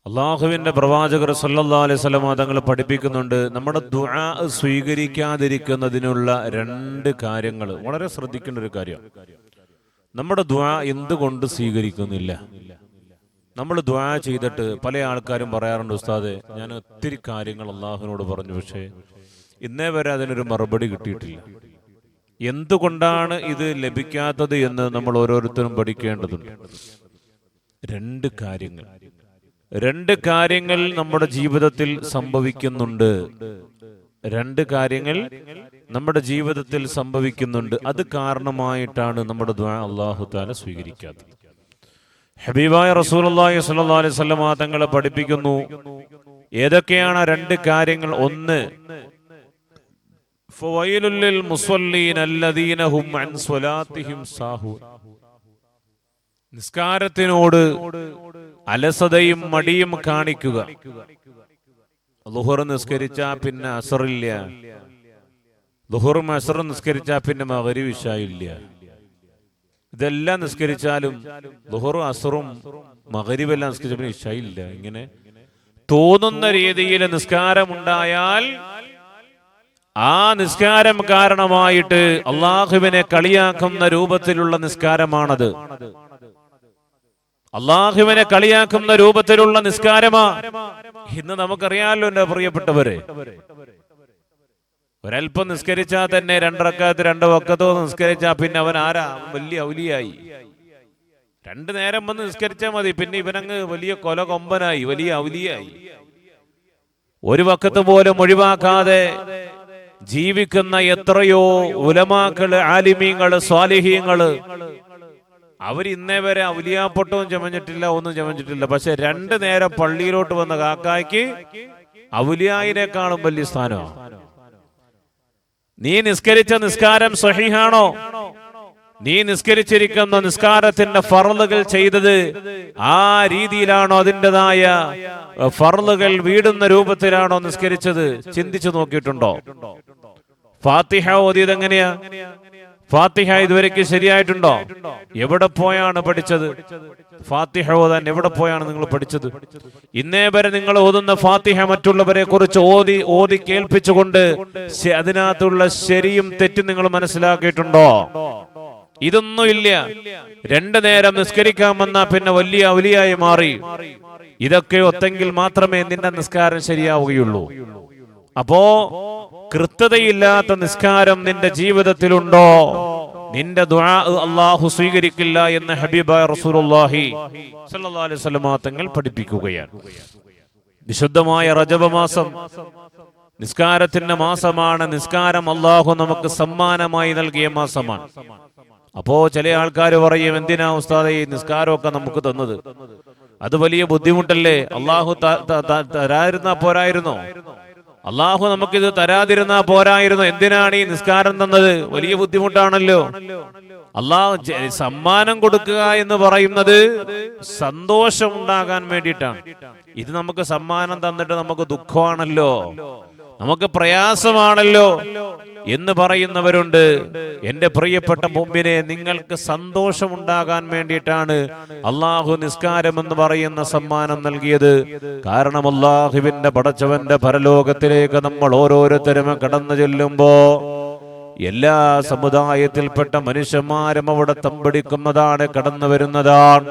അള്ളാഹുവിന്റെ പ്രവാചകർ സല്ലല്ലാഹു അലൈഹി വസല്ലം തങ്ങൾ പഠിപ്പിക്കുന്നുണ്ട്, നമ്മുടെ ദുആ സ്വീകരിക്കാതിരിക്കുന്നതിനുള്ള രണ്ട് കാര്യങ്ങൾ. വളരെ ശ്രദ്ധിക്കേണ്ട ഒരു കാര്യം. നമ്മുടെ ദുആ എന്തുകൊണ്ട് സ്വീകരിക്കുന്നില്ല? നമ്മൾ ദുആ ചെയ്തിട്ട് പല ആൾക്കാരും പറയാറുണ്ട്, ഉസ്താദെ ഞാൻ ഒത്തിരി കാര്യങ്ങൾ അള്ളാഹുവിനോട് പറഞ്ഞു, പക്ഷേ ഇന്നേ വരെ അതിനൊരു മറുപടി കിട്ടിയിട്ടില്ല. എന്തുകൊണ്ടാണ് ഇത് ലഭിക്കാത്തത് എന്ന് നമ്മൾ ഓരോരുത്തരും പഠിക്കേണ്ടതുണ്ട്. രണ്ട് കാര്യങ്ങൾ നമ്മുടെ ജീവിതത്തിൽ സംഭവിക്കുന്നുണ്ട്. അത് കാരണമായിട്ടാണ് നമ്മുടെ ദുആ അല്ലാഹു തആല സ്വീകരിക്കാത്തത്. ഹബീബായ റസൂലുള്ളാഹി സ്വല്ലല്ലാഹു അലൈഹി വസല്ലം തങ്ങളെ പഠിപ്പിക്കുന്നു, ഏതൊക്കെയാണ് രണ്ട് കാര്യങ്ങൾ? ഒന്ന്, ഫവൈലുൽ ലിൽ മുസല്ലീന അല്ലദീന ഹും അൻ സ്വലാത്തിഹിം സാഹൂൻ. നിസ്കാരത്തിനോട് അലസതയും മടിയും കാണിക്കുക. ളുഹർ നിസ്കരിച്ചാ പിന്നെ അസറില്ല, ളുഹറും അസറും നിസ്കരിച്ചാ പിന്നെ മഗ്രിബ് ഇശാഇല്ല. ഇതെല്ലാം നിസ്കരിച്ചാലും ളുഹറും അസറും മഗ്രിബെല്ലാം നിസ്കരിച്ച പിന്നെ ഇശാഇല്ല. ഇങ്ങനെ തോന്നുന്ന രീതിയിൽ നിസ്കാരമുണ്ടായാൽ ആ നിസ്കാരം കാരണമായിട്ട് അള്ളാഹുവിനെ കളിയാക്കുന്ന രൂപത്തിലുള്ള നിസ്കാരമാണത്. അള്ളാഹുവിനെ കളിയാക്കുന്ന രൂപത്തിലുള്ള നിസ്കാരമാ. ഇന്ന് നമുക്കറിയാമല്ലോ എന്റെ പ്രിയപ്പെട്ടവരെ, ഒരൽപ്പം നിസ്കരിച്ചാൽ തന്നെ 2 റക്അത്ത് 2 വഖ്തോ നിസ്കരിച്ചാൽ പിന്നെ അവൻ ആരാ? വലിയ ഔലിയായി. 2 നേരം വന്ന് നിസ്കരിച്ചാൽ മതി, പിന്നെ ഇവനങ്ങ് വലിയ കൊലകൊമ്പനായി, വലിയ ഔലിയായി. 1 വഖ്ത് പോലും ഒഴിവാക്കാതെ ജീവിക്കുന്ന എത്രയോ ഉലമാക്കള്, ആലിമീങ്ങള്, സ്വാലിഹീങ്ങള്, അവരിന്നേ വരെ ഔലിയാപ്പൊട്ടവും ചമഞ്ഞിട്ടില്ല, ഒന്നും ചമഞ്ഞിട്ടില്ല. പക്ഷെ 2 നേരം പള്ളിയിലോട്ട് വന്ന കാക്കായ്ക്ക് ഔലിയായിനേക്കാളും വലിയ സ്ഥാനമാണ്. നീ നിസ്കരിച്ച നിസ്കാരം സ്വഹീഹാണോ? നീ നിസ്കരിച്ചിരിക്കുന്ന നിസ്കാരത്തിന്റെ ഫർളുകൾ ചെയ്തത് ആ രീതിയിലാണോ? അതിൻ്റെതായ ഫർളുകൾ വീടുന്ന രൂപത്തിലാണോ നിസ്കരിച്ചത്? ചിന്തിച്ചു നോക്കിയിട്ടുണ്ടോ? ഫാത്തിഹ ഓതിയത് എങ്ങനെയാ? ഫാത്തിഹ ഇതുവരെയ്ക്ക് ശരിയായിട്ടുണ്ടോ? എവിടെ പോയാണ് പഠിച്ചത്? ഫാത്തിഹ ഓതാൻ എവിടെ പോയാണ് നിങ്ങൾ പഠിച്ചത്? ഇന്നേ വരെ നിങ്ങൾ ഓതുന്ന ഫാത്തിഹ മറ്റുള്ളവരെ കുറിച്ച് ഓതി കേൾപ്പിച്ചുകൊണ്ട് അതിനകത്തുള്ള ശരിയും തെറ്റും നിങ്ങൾ മനസ്സിലാക്കിയിട്ടുണ്ടോ? ഇതൊന്നും ഇല്ല. 2 നേരം നിസ്കരിക്കാൻ വന്നാ പിന്നെ വലിയ ഔലിയായി മാറി. ഇതൊക്കെ ഒത്തെങ്കിൽ മാത്രമേ നിന്റെ നിസ്കാരം ശരിയാവുകയുള്ളൂ. അപ്പോ കൃത്യതയില്ലാത്ത നിസ്കാരം നിന്റെ ജീവിതത്തിലുണ്ടോ, നിന്റെ ദുആ അല്ലാഹു സ്വീകരിക്കില്ല എന്ന് ഹബീബായ റസൂലുള്ളാഹി സ്വല്ലല്ലാഹു അലൈഹി വസല്ലം തങ്ങൾ പഠിപ്പിക്കുകയാണ്. വിശുദ്ധമായ റജബ് മാസം നിസ്കാരത്തിന്റെ മാസമാണ്. നിസ്കാരം അല്ലാഹു നമുക്ക് സമ്മാനമായി നൽകിയ മാസമാണ്. അപ്പോ ചില ആൾക്കാർ പറയും, എന്തിനാ ഉസ്താദേ ഈ നിസ്കാരമൊക്കെ നമുക്ക് തന്നത്? അത് വലിയ ബുദ്ധിമുട്ടല്ലേ? അല്ലാഹു തരാതിരുന്നാ പോരായിരുന്നോ? അള്ളാഹു നമുക്കിത് തരാതിരുന്നാ പോരായിരുന്നു? എന്തിനാണ് ഈ നിസ്കാരം തന്നത്? വലിയ ബുദ്ധിമുട്ടാണല്ലോ. അള്ളാഹു സമ്മാനം കൊടുക്കുക എന്ന് പറയുന്നത് സന്തോഷം ഉണ്ടാകാൻ വേണ്ടിയിട്ടാണ്. ഇത് നമുക്ക് സമ്മാനം തന്നിട്ട് നമുക്ക് ദുഃഖമാണല്ലോ, നമുക്ക് പ്രയാസമാണല്ലോ എന്ന് പറയുന്നവരുണ്ട്. എന്റെ പ്രിയപ്പെട്ട മുമ്പിനെ, നിങ്ങൾക്ക് സന്തോഷമുണ്ടാകാൻ വേണ്ടിയിട്ടാണ് അള്ളാഹു നിസ്കാരം എന്ന് പറയുന്ന സമ്മാനം നൽകിയത്. കാരണം അള്ളാഹുവിന്റെ പടച്ചവന്റെ പരലോകത്തിലേക്ക് നമ്മൾ ഓരോരുത്തരും കടന്നു ചെല്ലുമ്പോ എല്ലാ സമുദായത്തിൽപ്പെട്ട മനുഷ്യന്മാരും അവിടെ തമ്പടിക്കുന്നതാണ്, കടന്നു വരുന്നതാണ്.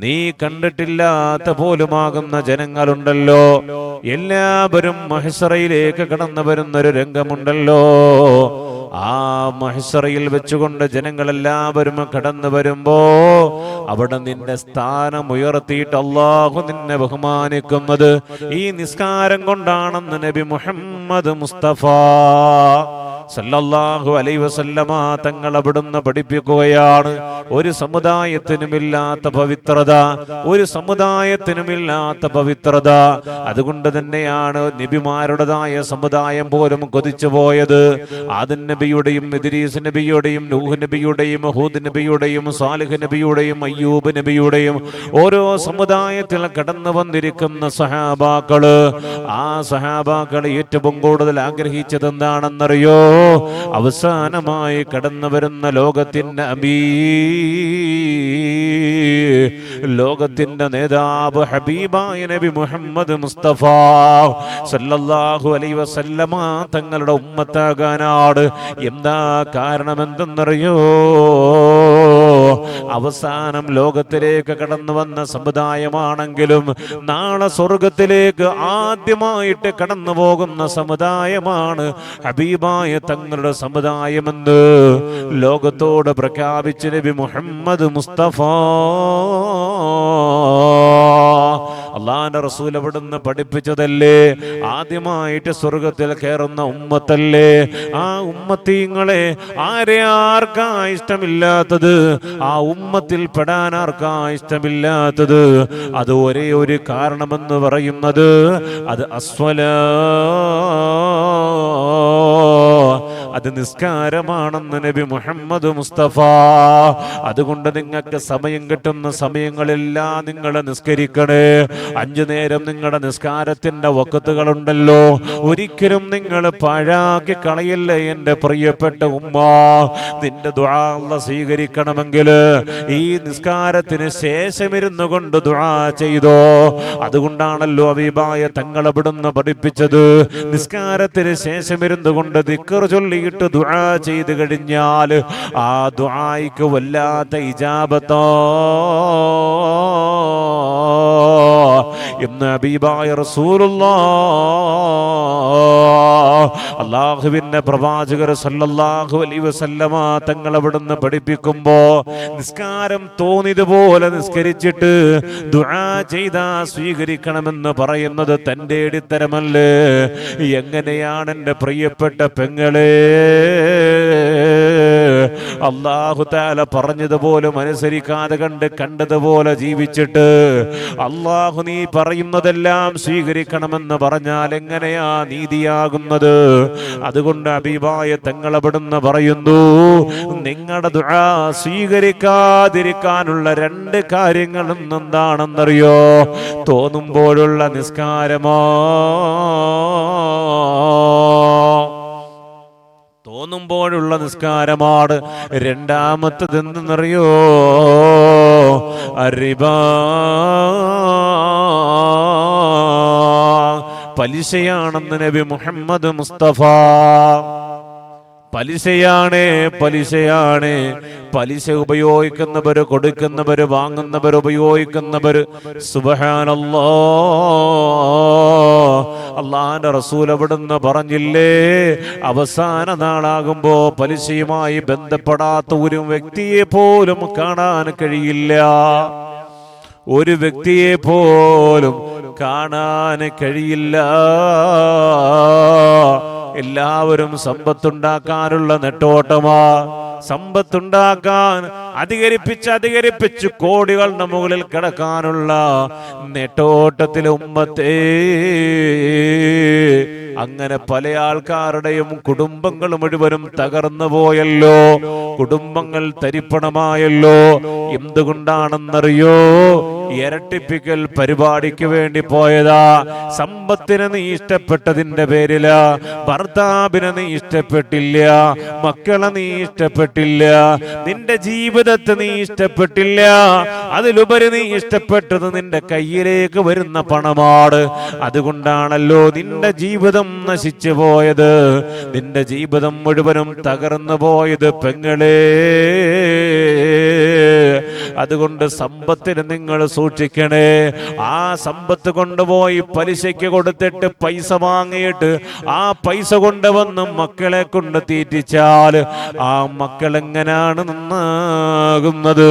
നീ കണ്ടിട്ടില്ലാത്ത പോലുമാകുന്ന ജനങ്ങളുണ്ടല്ലോ. എല്ലാവരും മഹ്ശറയിലേക്ക് കടന്നു വരുന്നൊരു രംഗമുണ്ടല്ലോ. ആ മഹ്ശറയിൽ വെച്ചുകൊണ്ട് ജനങ്ങളെല്ലാവരും കടന്നു വരുമ്പോ അവിടെ നിന്റെ സ്ഥാനം ഉയർത്തിയിട്ട് അല്ലാഹു നിന്നെ ബഹുമാനിക്കുന്നത് ഈ നിസ്കാരം കൊണ്ടാണെന്ന് നബി മുഹമ്മദ് മുസ്തഫ സല്ലല്ലാഹു അലൈഹി വസല്ലമ തങ്ങൾ അവിടുന്ന് പഠിപ്പിക്കുകയാണ്. ഒരു സമുദായത്തിനുമില്ലാത്ത പവിത്രത, ഒരു സമുദായത്തിനുമില്ലാത്ത പവിത്രത. അതുകൊണ്ട് തന്നെയാണ് നബിമാരുടേതായ സമുദായം പോലും കൊതിച്ചു പോയത്. ആദം നബിയുടെയും ഇദ്രീസ് നബിയുടെയും നൂഹ് നബിയുടെയും ഹൂദ് നബിയുടെയും സാലിഹ് നബിയുടെയും അയ്യൂബ് നബിയുടെയും ഓരോ സമുദായത്തിൽ കടന്നു വന്നിരിക്കുന്ന സഹാബാക്കള്, ആ സഹാബാക്കള് ഏറ്റവും കൂടുതൽ ആഗ്രഹിച്ചത് എന്താണെന്നറിയോ? അവസാനമായി കടന്നു വരുന്ന ലോകത്തിന്റെ ലോകത്തിന്റെ നേതാവ് ഹബീബായ നബി മുഹമ്മദ് മുസ്തഫ സല്ലല്ലാഹു അലൈഹി വസല്ലമ തങ്ങളുടെ ഉമ്മത്താകാനാണ്. എന്താ കാരണം എന്തെന്നറിയോ? അവസാനം ലോകത്തിലേക്ക് കടന്നു വന്ന സമുദായമാണെങ്കിലും നാളെ സ്വർഗത്തിലേക്ക് ആദ്യമായിട്ട് കടന്നു പോകുന്ന സമുദായമാണ് ഹബീബായ തങ്ങളുടെ സമുദായമെന്ന് ലോകത്തോട് പ്രഖ്യാപിച്ച നബി മുഹമ്മദ് മുസ്തഫ. അള്ളാന്റെ റസൂൽ അവിടുന്ന് പഠിപ്പിച്ചതല്ലേ, ആദ്യമായിട്ട് സ്വർഗത്തിൽ കയറുന്ന ഉമ്മത്തല്ലേ. ആ ഉമ്മത്തീങ്ങളെ ആർക്കാ ഇഷ്ടമില്ലാത്തത്? ആ ഉമ്മത്തിൽ പെടാൻ ആർക്കാ ഇഷ്ടമില്ലാത്തത്? അത് ഒരേ ഒരു കാരണമെന്ന് പറയുന്നത് അത് അത് നിസ്കാരമാണെന്ന് നബി മുഹമ്മദ് മുസ്തഫ. അതുകൊണ്ട് നിങ്ങൾക്ക് സമയം കിട്ടുന്ന സമയങ്ങളെല്ലാം നിങ്ങൾ നിസ്കരിക്കണേ. 5 നേരം നിങ്ങളുടെ നിസ്കാരത്തിന്റെ വഖത്തുകളുണ്ടല്ലോ, ഒരിക്കലും നിങ്ങൾ പാഴാക്കി കളയില്ലേ എൻ്റെ പ്രിയപ്പെട്ട ഉമ്മ. നിന്റെ ദുആ അല്ലാഹ് സ്വീകരിക്കണമെങ്കിൽ ഈ നിസ്കാരത്തിന് ശേഷം ഇരുന്നു കൊണ്ട് ദുആ ചെയ്തോ. അതുകൊണ്ടാണല്ലോ ഹബീബായ തങ്ങൾ അവിടുന്ന് പഠിപ്പിച്ചത്, നിസ്കാരത്തിന് ശേഷം ഇരുന്നു കൊണ്ട് ദിക്ർ ചൊല്ലിയിട്ട് ദുആ ചെയ്ത് കഴിഞ്ഞാൽ ആ ദുആയ്ക്ക് വല്ലാത്ത ഇജാബത്തോ എന്ന് ഹബീബായ റസൂലുള്ളാഹ് അല്ലാഹുവിന്റെ പ്രവാചകർ സല്ലല്ലാഹു അലൈഹി വസല്ലമ തങ്ങൾ അവിടുന്ന് പഠിപ്പിക്കുമ്പോ നിസ്കാരം തോന്നിയതുപോലെ നിസ്കരിച്ചിട്ട് ദുആ ചെയ്താ സ്വീകരിക്കണമെന്ന് പറയുന്നത് തന്റെ ഇടത്തരമല്ലേ? എങ്ങനെയാണ് എൻ്റെ പ്രിയപ്പെട്ട പെങ്ങളെ അല്ലാഹു തആല പറഞ്ഞതുപോലെ അനുസരിക്കാതെ കണ്ടതുപോലെ ജീവിച്ചിട്ട് അല്ലാഹു നീ പറയുന്നതെല്ലാം സ്വീകരിക്കണമെന്ന് പറഞ്ഞാൽ എങ്ങനെയാ നീതിയാകുന്നത്? അതുകൊണ്ട് ഹബീബായ തങ്ങൾ അവിടുന്ന് പറയുന്നു, നിങ്ങളുടെ ദുആ സ്വീകരിക്കാതിരിക്കാനുള്ള 2 കാര്യങ്ങൾ എന്താണെന്നറിയോ? തോന്നുമ്പോഴുള്ള നിസ്കാരമോ, തോന്നുമ്പോഴുള്ള നിസ്കാരമാണ്. രണ്ടാമത്തത് എന്തെന്നറിയോ? റിബാ, പലിശയാണെന്ന് നബി മുഹമ്മദ് മുസ്തഫ. പലിശയാണ്. പലിശ ഉപയോഗിക്കുന്നവര്, കൊടുക്കുന്നവര്, വാങ്ങുന്നവർ, ഉപയോഗിക്കുന്നവര്, സുബ്ഹാനല്ലാഹ്, അല്ലാഹുവിന്റെ റസൂൽ അവിടുന്ന് പറഞ്ഞില്ലേ, അവസാന നാളാകുമ്പോ പലിശയുമായി ബന്ധപ്പെടാത്ത ഒരു വ്യക്തിയെ പോലും കാണാൻ കഴിയില്ല. ഒരു വ്യക്തിയെ പോലും കാണാൻ കഴിയില്ല. എല്ലാവരും സമ്പത്തുണ്ടാക്കാനുള്ള നെട്ടോട്ടമാ. സമ്പത്തുണ്ടാക്കാൻ അധികരിപ്പിച്ച് കോടികളുടെ മുകളിൽ കിടക്കാനുള്ള നെട്ടോട്ടത്തിലെ ഉമ്മത്തേ, അങ്ങനെ പല ആൾക്കാരുടെയും കുടുംബങ്ങൾ മുഴുവനും തകർന്നു പോയല്ലോ, കുടുംബങ്ങൾ തരിപ്പണമായല്ലോ. എന്തുകൊണ്ടാണെന്നറിയോ? ഇരട്ടിപ്പിക്കൽ പരിപാടിക്ക് വേണ്ടി പോയതാ. സമ്പത്തിനെ നീ ഇഷ്ടപ്പെട്ടതിന്റെ പേരിലാ. ഭർത്താവിനെ നീ ഇഷ്ടപ്പെട്ടില്ല, മക്കളെ നീ ഇഷ്ടപ്പെട്ടില്ല, നിന്റെ ജീവിതത്തെ നീ ഇഷ്ടപ്പെട്ടില്ല. അതിലുപരി നീ ഇഷ്ടപ്പെട്ടത് നിന്റെ കയ്യിലേക്ക് വരുന്ന പണമാണ്. അതുകൊണ്ടാണല്ലോ നിന്റെ ജീവിതം നശിച്ചു പോയത്, നിന്റെ ജീവിതം മുഴുവനും തകർന്നു പോയത് പെങ്ങളെ. അതുകൊണ്ട് സമ്പത്തിന് നിങ്ങൾ സൂക്ഷിക്കണേ. ആ സമ്പത്ത് കൊണ്ടുപോയി പലിശയ്ക്ക് കൊടുത്തിട്ട് പൈസ വാങ്ങിയിട്ട് ആ പൈസ കൊണ്ടുവന്ന് മക്കളെ കൊണ്ട് തീറ്റിച്ചാൽ ആ മക്കളെങ്ങനാണ് നന്നാകുന്നത്?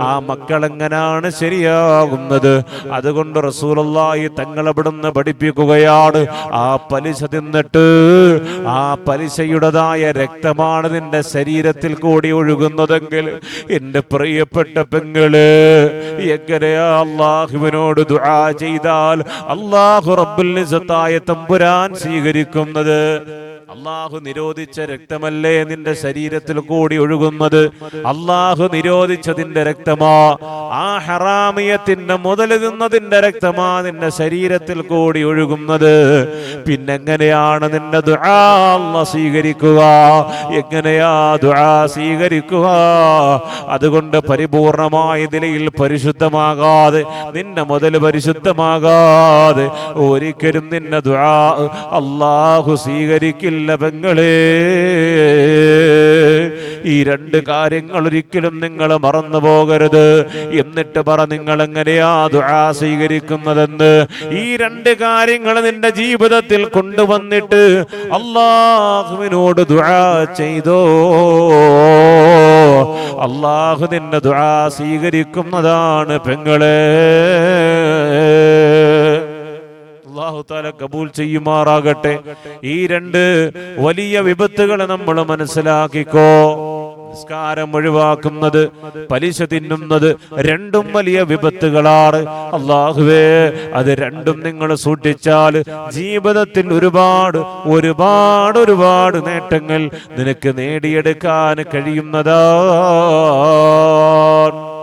ആ മക്കളെങ്ങനാണ് ശരിയാകുന്നത്? അതുകൊണ്ട് റസൂലുള്ളാഹി തങ്ങൾ അവിടുന്ന് പഠിപ്പിക്കുകയാണ്, ആ പലിശ തിന്നിട്ട് ആ പലിശയുടേതായ രക്തമാണ് നിന്റെ ശരീരത്തിൽ കൂടി ഒഴുകുന്നതെങ്കിൽ എൻ്റെ പ്രിയപ്പെട്ട പെങ്ങള്, എങ്ങനെയാ അല്ലാഹുവിനോട് ദുആ ചെയ്താൽ അല്ലാഹു റബ്ബുൽ ഇസ്സത്തായ തമ്പുരാൻ സ്വീകരിക്കുന്നത്? അള്ളാഹു നിരോധിച്ച രക്തമല്ലേ നിന്റെ ശരീരത്തിൽ കൂടി ഒഴുകുന്നത്? അള്ളാഹു നിരോധിച്ചതിന്റെ രക്തമാ, ആ ഹറാമിയത്തിന്റെ മുതൽ തിന്നതിന്റെ രക്തമാ നിന്റെ ശരീരത്തിൽ കൂടി ഒഴുകുന്നത്. പിന്നെങ്ങനെയാണ് നിന്റെ ദുആ അല്ലാഹ് സ്വീകരിക്കുക? എങ്ങനെയാ ദുആ സ്വീകരിക്കുക? അതുകൊണ്ട് പരിപൂർണമായ നിലയിൽ പരിശുദ്ധമാകാതെ, നിന്റെ മുതൽ പരിശുദ്ധമാകാതെ ഒരിക്കലും നിന്നെ ദുആ അല്ലാഹു സ്വീകരിക്കില്ല പെങ്ങളെ. ഈ രണ്ട് കാര്യങ്ങൾ ഒരിക്കലും നിങ്ങൾ മറന്നു പോകരുത്. എന്നിട്ട് പറ, നിങ്ങൾ എങ്ങനെയാ ദുആ സ്വീകരിക്കുന്നതെന്ന്. ഈ രണ്ട് കാര്യങ്ങൾ നിന്റെ ജീവിതത്തിൽ കൊണ്ടുവന്നിട്ട് അല്ലാഹുവിനോട് ദുആ ചെയ്തോ, അല്ലാഹു നിന്റെ ദുആ സ്വീകരിക്കുന്നതാണ് പെങ്ങളെ. അല്ലാഹു തആല കബൂൽ ചെയ്യുമാറാകട്ടെ. ഈ രണ്ട് വലിയ വിപത്തുകൾ നമ്മൾ മനസ്സിലാക്കിക്കോ. നിസ്കാരം ഒഴിവാക്കുന്നത്, പലിശ തിന്നുന്നത്, രണ്ടും വലിയ വിപത്തുകളാണ്. അല്ലാഹുവേ, അത് രണ്ടും നിങ്ങൾ സൂക്ഷിച്ചാൽ ജീവിതത്തിൽ ഒരുപാട് ഒരുപാട് ഒരുപാട് നേട്ടങ്ങൾ നിനക്ക് നേടിയെടുക്കാൻ കഴിയുന്നതാണ്.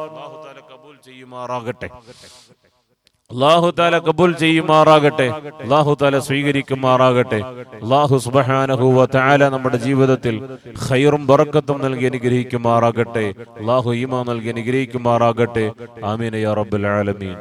അല്ലാഹു തആല കബൂൽ ചെയ്യുമാറാകട്ടെ. അല്ലാഹു തആല കബൂൽ ചെയ്യുമാറാകട്ടെ. അല്ലാഹു തആല സ്വീകരിക്കുമാറാകട്ടെ. അല്ലാഹു സുബ്ഹാനഹു വ തആല നമ്മുടെ ജീവിതത്തിൽ ഖൈറും ബറക്കത്തും നൽകി അനുഗ്രഹിക്കുമാറാകട്ടെ. അല്ലാഹു ഈമാൻ നൽകി അനുഗ്രഹിക്കുമാറാകട്ടെ. ആമീൻ യാ റബ്ബൽ ആലമീൻ.